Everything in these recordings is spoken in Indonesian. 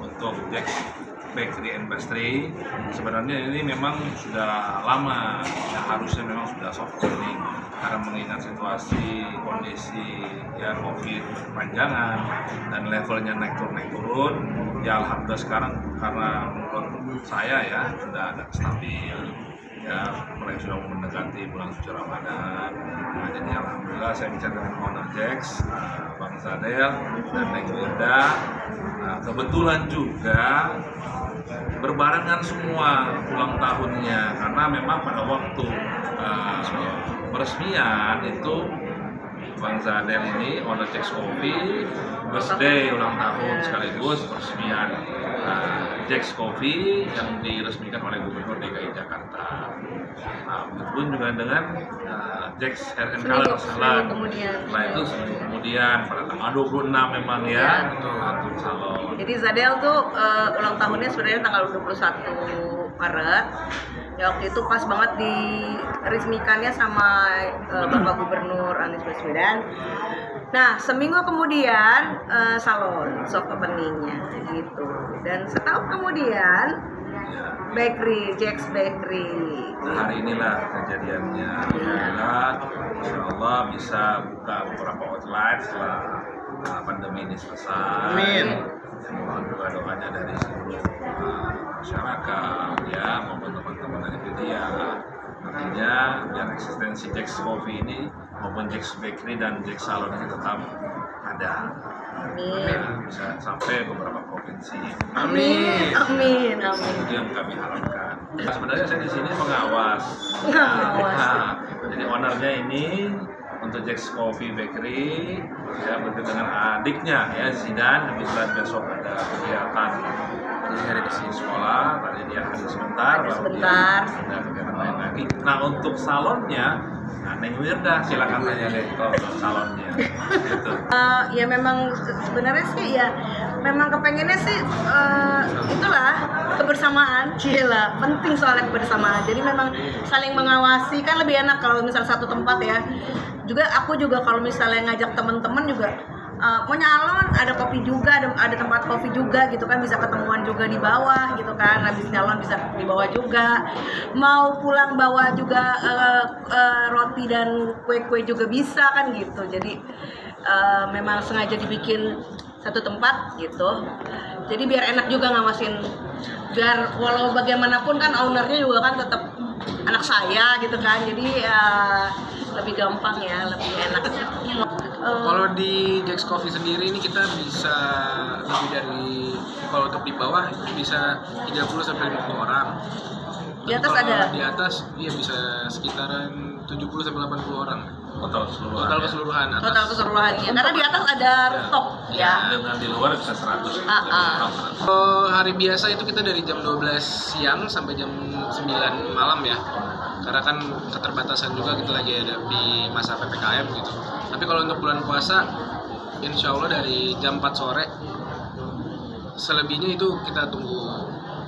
untuk Jack Bakery and Pastry. Sebenarnya ini memang sudah lama, ya harusnya memang sudah soft opening karena mengingat situasi kondisi ya COVID berkepanjangan dan levelnya naik turun. Ya alhamdulillah sekarang karena menurut saya ya sudah agak stabil. Ya, mulai sudah mendekati bulan suci Ramadan. Nah, jadi alhamdulillah saya bicara dengan owner Jax, Bang Zadel dan Neng Wirda. Nah, kebetulan juga berbarengan semua ulang tahunnya karena memang pada waktu peresmian itu Bang Zadel ini owner Jax Coffee birthday ulang tahun sekaligus peresmian Jax Coffee yang diresmikan oleh Gubernur DKI Jakarta. Nah, begitupun juga dengan Jax Hair and Color Salon. Setelah itu kemudian pada tanggal 26 memang ya untuk salon. Jadi Zadel tuh ulang tahunnya sebenarnya tanggal 21 Maret. Ya waktu itu pas banget diresmikannya sama Bapak Gubernur Anies Baswedan. Nah, seminggu kemudian salon soft openingnya gitu. Dan setahun kemudian bakery, Jax Bakery. Nah, hari inilah kejadiannya. Alhamdulillah, insya Allah bisa buka beberapa outlet setelah pandemi ini selesai. Amin. Mohon doa-doanya dari seluruh masyarakat ya maupun teman-teman dari media. Artinya biar eksistensi Jax Coffee ini maupun Jax Bakery dan Jax Salon ini tetap ada. Amin. Ya, bisa sampai beberapa provinsi. Amin. Amin. Amin. Itu yang kami harapkan. Nah, sebenarnya saya di sini pengawas. Pengawas. Nah, jadi ownernya ini untuk Jax Coffee Bakery ya berarti dengan adiknya ya Zidan. Kebetulan besok ada kegiatan dari di sini sekolah, tadi dia hadir sebentar, baru dia ada kegiatan lain lagi. Nah untuk salonnya, Neng Wirda silakan tanya deh kalau salonnya. Gitu. Ya memang sebenarnya sih ya memang kepengennya sih itulah kebersamaan, cila penting soalnya kebersamaan. Jadi memang saling mengawasi kan lebih enak kalau misal satu tempat ya. Juga aku juga kalau misalnya ngajak teman-teman juga mau nyalon ada kopi juga, ada tempat kopi juga gitu kan, bisa ketemuan juga di bawah gitu kan, habis nyalon bisa di bawah juga, mau pulang bawa juga roti dan kue-kue juga bisa kan gitu. Jadi memang sengaja dibikin satu tempat gitu, jadi biar enak juga ngawasin, biar walau bagaimanapun kan ownernya juga kan tetap anak saya gitu kan, jadi lebih gampang ya, lebih enak. Kalau di Jax Coffee sendiri ini kita bisa lebih dari, kalau untuk di bawah bisa 30 sampai 50 orang. Di atas kalau ada? Di atas iya bisa sekitaran 70 sampai 80 orang. Total keseluruhan. Total keseluruhan. Atas. Total keseluruhannya. Karena di atas ada rooftop ya. Dengan di luar bisa 100. Hari biasa itu kita dari jam 12 siang sampai jam 9 malam ya. Karena kan keterbatasan juga kita lagi ada di masa PPKM gitu. Tapi kalau untuk bulan puasa, insya Allah dari jam 4 sore, selebihnya itu kita tunggu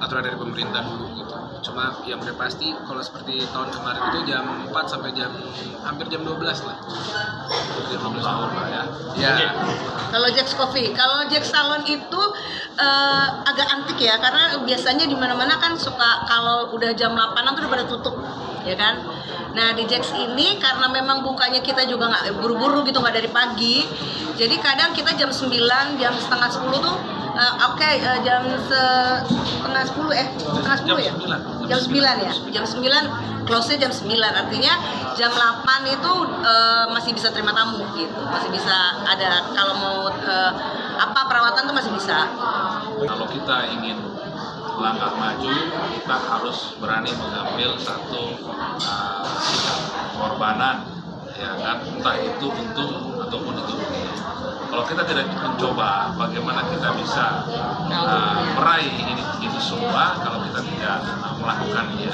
aturan dari pemerintah dulu gitu. Cuma yang udah pasti kalau seperti tahun kemarin itu jam 4 sampai hampir jam 12 lah. Jam 12 sahur lah ya. Ya. Kalau Jax Coffee, kalau Jax Salon itu agak antik ya, karena biasanya di mana-mana kan suka kalau udah jam 8-an tuh udah pada tutup, ya kan? Nah di Jax ini karena memang bukanya kita juga nggak buru-buru gitu, nggak dari pagi, jadi kadang kita jam 9, jam setengah 10 tuh jam setengah 10 setengah 10 ya? Jam 9 ya? Jam 9, close-nya jam 9, artinya jam 8 itu masih bisa terima tamu gitu, masih bisa ada, kalau mau perawatan tuh masih bisa. Kalau kita ingin langkah maju, kita harus berani mengambil satu pengorbanan, ya kan, entah itu untung ataupun itu rugi. Kalau kita tidak mencoba, bagaimana kita bisa meraih ini semua kalau kita tidak melakukannya.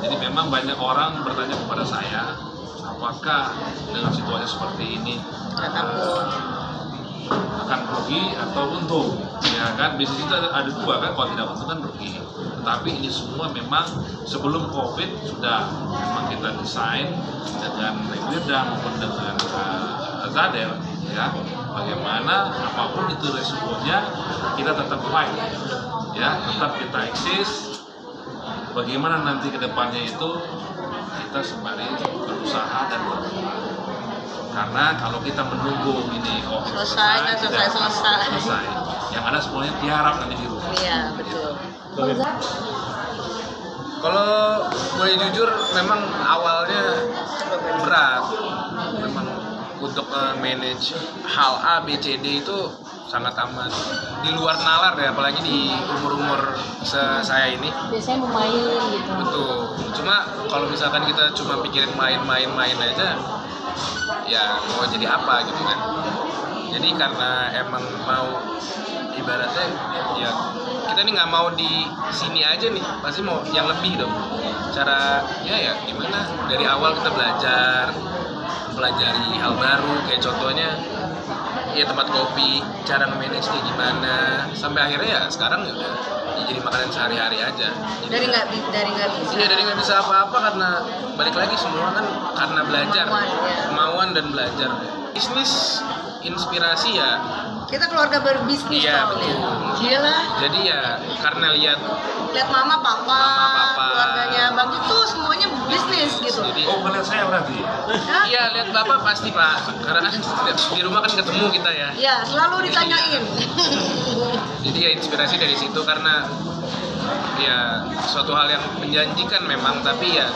Jadi memang banyak orang bertanya kepada saya, apakah dengan situasi seperti ini akan rugi atau untung, ya kan? Bisnis itu ada dua kan, kalau tidak untung kan rugi. Tetapi ini semua memang sebelum COVID sudah memang kita desain dengan Neng Wirda maupun dengan Zadel, ya, bagaimana apapun itu resikonya kita tetap fight, ya, tetap kita eksis. Bagaimana nanti ke depannya itu kita sembari berusaha dan berjuang. Karena kalau kita menunggu ini Selesai, yang ada semuanya tiarap nanti di rumah. Iya, betul. Kalau boleh jujur, memang awalnya berat. Memang untuk manage hal A, B, C, D itu sangat amat di luar nalar ya, apalagi di umur-umur saya ini. Biasanya memain gitu. Betul. Cuma kalau misalkan kita cuma pikirin main aja, ya mau jadi apa gitu kan. Jadi karena emang mau ibaratnya ya kita nih nggak mau di sini aja nih, pasti mau yang lebih dong. Caranya ya gimana? Dari awal kita pelajari hal baru, kayak contohnya ya tempat kopi, cara nge-manage nya gimana, sampai akhirnya ya sekarang ya udah jadi makanan sehari-hari aja. Dari nggak bisa. Iya, dari nggak bisa apa-apa karena balik lagi semua kan karena belajar, kemauan dan belajar. Bisnis inspirasi ya. Kita keluarga berbisnis Iya, soalnya. betul. Gila. Jadi ya karena lihat Mama, papa, keluarganya Bang itu semuanya bisnis gitu. jadi Oh, melihat saya berarti. Hah? iya lihat bapak pasti pak, karena kan di rumah kan ketemu kita ya. Ya, selalu ditanyain. Jadi ya inspirasi dari situ karena ya suatu hal yang menjanjikan memang, tapi ya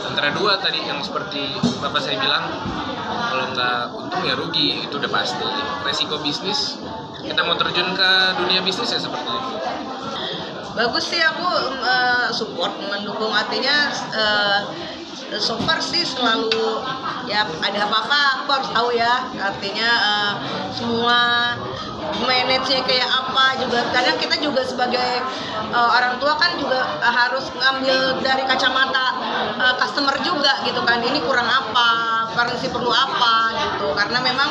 antara dua tadi yang seperti bapak saya bilang, kalau nggak untung ya rugi, itu udah pasti. Resiko bisnis, kita mau terjun ke dunia bisnis ya seperti itu. Bagus sih, aku support, mendukung, artinya so far sih selalu ya ada apa-apa aku harus tahu ya, artinya semua manage-nya kayak apa juga. Kadang kita juga sebagai orang tua kan juga harus ngambil dari kacamata customer juga gitu kan, ini kurang apa, permisi perlu apa gitu, karena memang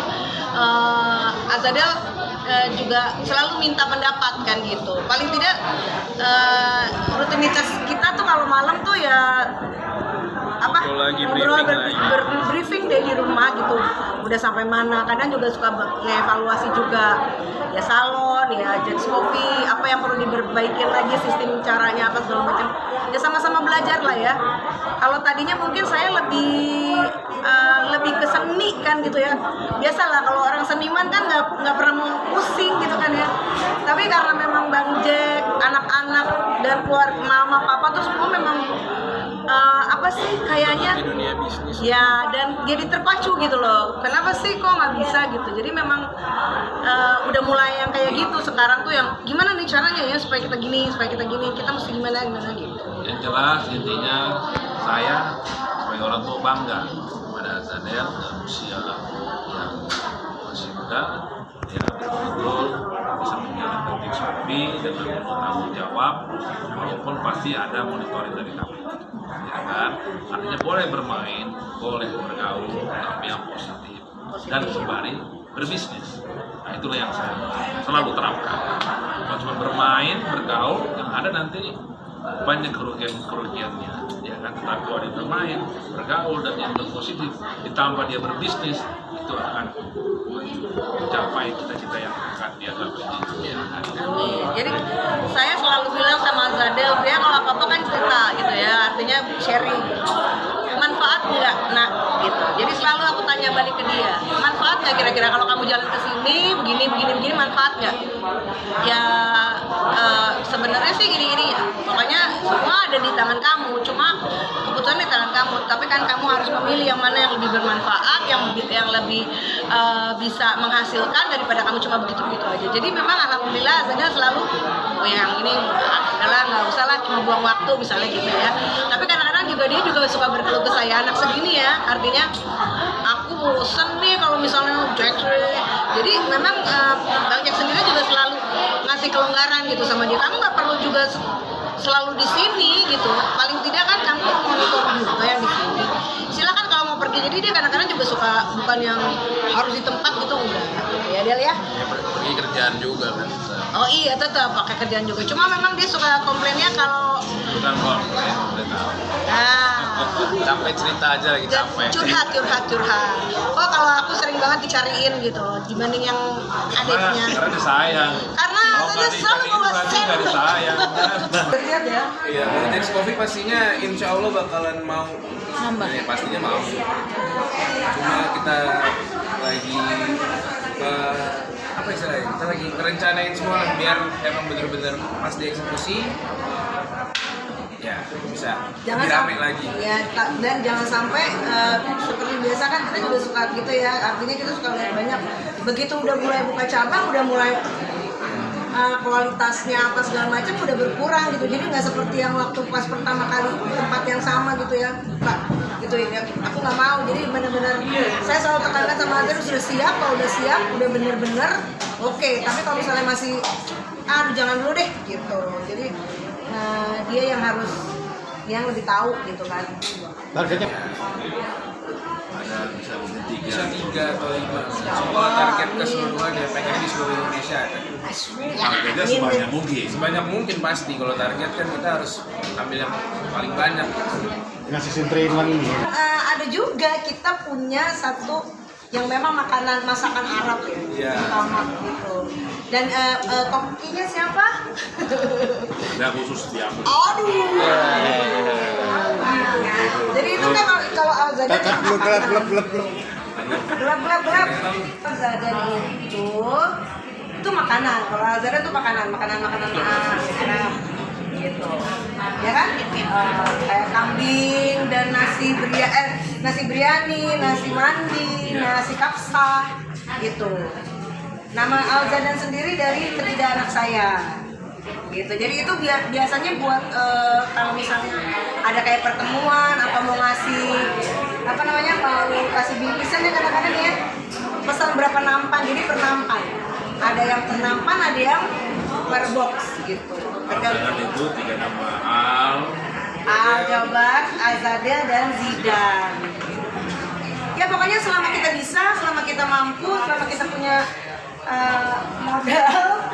Azadel juga selalu minta pendapat kan gitu. Paling tidak rutinitas kita tuh kalau malam tuh ya apa, ngobrol briefing deh di rumah gitu, udah sampai mana. Kadang juga suka ngevaluasi juga ya salon, ya Jets Coffee, apa yang perlu diperbaikin lagi, sistem caranya apa segala macam, ya sama-sama belajar lah ya. Kalau tadinya mungkin saya lebih ke seni kan gitu ya, biasalah kalau orang seniman kan nggak pernah mau pusing gitu kan ya. Tapi karena memang Bang Jack, anak-anak dan keluarga mama papa tuh semua memang apa sih kayaknya Di dunia bisnis. ya, dan jadi terpacu gitu loh, kenapa sih kok nggak bisa gitu. Jadi memang udah mulai yang kayak gitu sekarang tuh, yang gimana nih caranya ya supaya kita gini, kita mesti gimana gitu. Yang jelas intinya saya sebagai orang tua bangga pada Azadel dan usia yang masih muda, ya betul-betul bisa menjalankan Jets Coffee dengan bertanggung jawab, walaupun pasti ada monitoring dari kami, ya kan. Artinya boleh bermain, boleh bergaul, tapi yang positif dan sembari berbisnis. Nah, itulah yang saya selalu terapkan. Bukan cuma bermain, bergaul, yang ada nanti banyak kerugiannya, ya kan. Tetapi kalau dia bermain, bergaul dan yang positif, ditambah dia berbisnis, itu akan mencapai cita-cita yang akan dia gapai. Amin. Jadi saya selalu bilang sama Azadel, dia kalau apa-apa kan cerita gitu ya, artinya sharing. Manfaat nggak, nak gitu. Jadi selalu aku tanya balik ke dia, manfaat nggak kira-kira kalau kamu jalan ke sini begini manfaat nggak? Ya sebenarnya sih gini ya. Pokoknya semua ada di tangan kamu, cuma keputusan di tangan kamu. Tapi kan kamu harus memilih yang mana yang lebih bermanfaat, yang lebih bisa menghasilkan daripada kamu cuma begitu-begitu aja. Jadi memang alhamdulillah Azadel selalu, oh yang ini adalah nggak usah lah, cuma buang waktu misalnya gitu ya. Tapi kadang-kadang juga dia juga suka berkeluh ke saya, anak segini ya, artinya aku bosen nih kalau misalnya Jack. Jadi memang Bang Jack sendiri juga selalu ngasih kelonggaran gitu sama dia, kamu nggak perlu juga selalu di sini gitu, paling tidak kan kamu monitor juga yang di sini, silakan kalau mau pergi. Jadi dia kadang-kadang juga suka, bukan yang harus di tempat gitu, enggak gitu ya Del ya. Ya pergi kerjaan juga kan. Oh iya tetap pakai kerjaan juga. Cuma memang dia suka komplainnya kalau Bukan komplain, udah tahu. Capek cerita aja lagi capek. curhat. Oh kalau aku sering banget dicariin gitu dibanding yang adiknya. Karena disayang. Karena Kalau saya nggak selalu dicariin bawa berarti nggak disayang. Lihat ya. Iya, kalau Next Coffee pastinya insya Allah bakalan mau. Nambah. Ya, pastinya mau. Cuma kita lagi apa istilahnya? Kita lagi merencanain semua lah, biar emang bener-bener pas dieksekusi. Ya, bisa lebih rame lagi. Ya, dan jangan sampai seperti biasa kan kita juga suka gitu ya. Artinya kita suka lihat banyak. Begitu udah mulai buka cabang, udah mulai kualitasnya apa segala macam udah berkurang gitu. Jadi nggak seperti yang waktu pas pertama kali tempat yang sama gitu ya, Pak. Gitu ya. Aku nggak mau. Jadi benar-benar saya selalu tekankan sama Azhar sudah siap, kalau udah siap, udah bener-bener oke. Tapi kalau misalnya masih aduh jangan dulu deh gitu. Jadi dia yang lebih tahu gitu kan. Targetnya Ada bisa mungkin Bisa 3. 3 atau 5. Semua target keseluruhan ya pengen di seluruh Indonesia ada. Targetnya sebanyak mungkin. Sebanyak mungkin pasti, kalau target kan kita harus ambil yang paling banyak. dengan sistem 3-in-1 ini. Ada juga kita punya satu yang memang masakan Arab ya, Iya. utama gitu. Dan kokinya siapa? Nggak khusus dia. Aduh. Jadi itu kan kalau Al-Zadan gelap. Al-Zadan itu makanan. Kalau Al-Zadan itu makanan Arab gitu. Ya kan? Kayak kambing dan nasi biryani, nasi mandi, nasi kapsah gitu. Nama Al-Zadan sendiri dari ketiga anak saya. Gitu. Jadi itu biasanya buat kalau misalnya ada kayak pertemuan atau mau ngasih mau kasih bingkisan ya kadang-kadang ya pesan berapa nampan, jadi per nampan. Ada yang per nampan, ada yang per box gitu. Dengan itu 3 nama Al-Jabar, Azadeh, dan Zidan. Ya pokoknya selama kita bisa, selama kita mampu, selama kita punya modal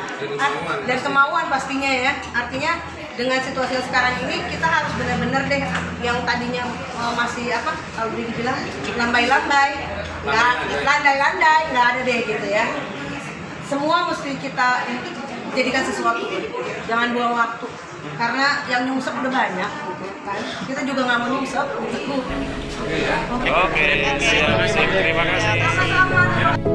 dan kemauan pastinya ya. Artinya dengan situasi yang sekarang ini kita harus benar-benar deh yang tadinya masih kalau dibilang lambai-lambai, landai-landai, nggak ada deh gitu ya. Semua mesti kita jadikan sesuatu, jangan buang waktu. Karena yang nyungsep udah banyak gitu kan. Kita juga nggak mau nyungsep gitu. Oke, siap. Terima kasih. Sama-sama.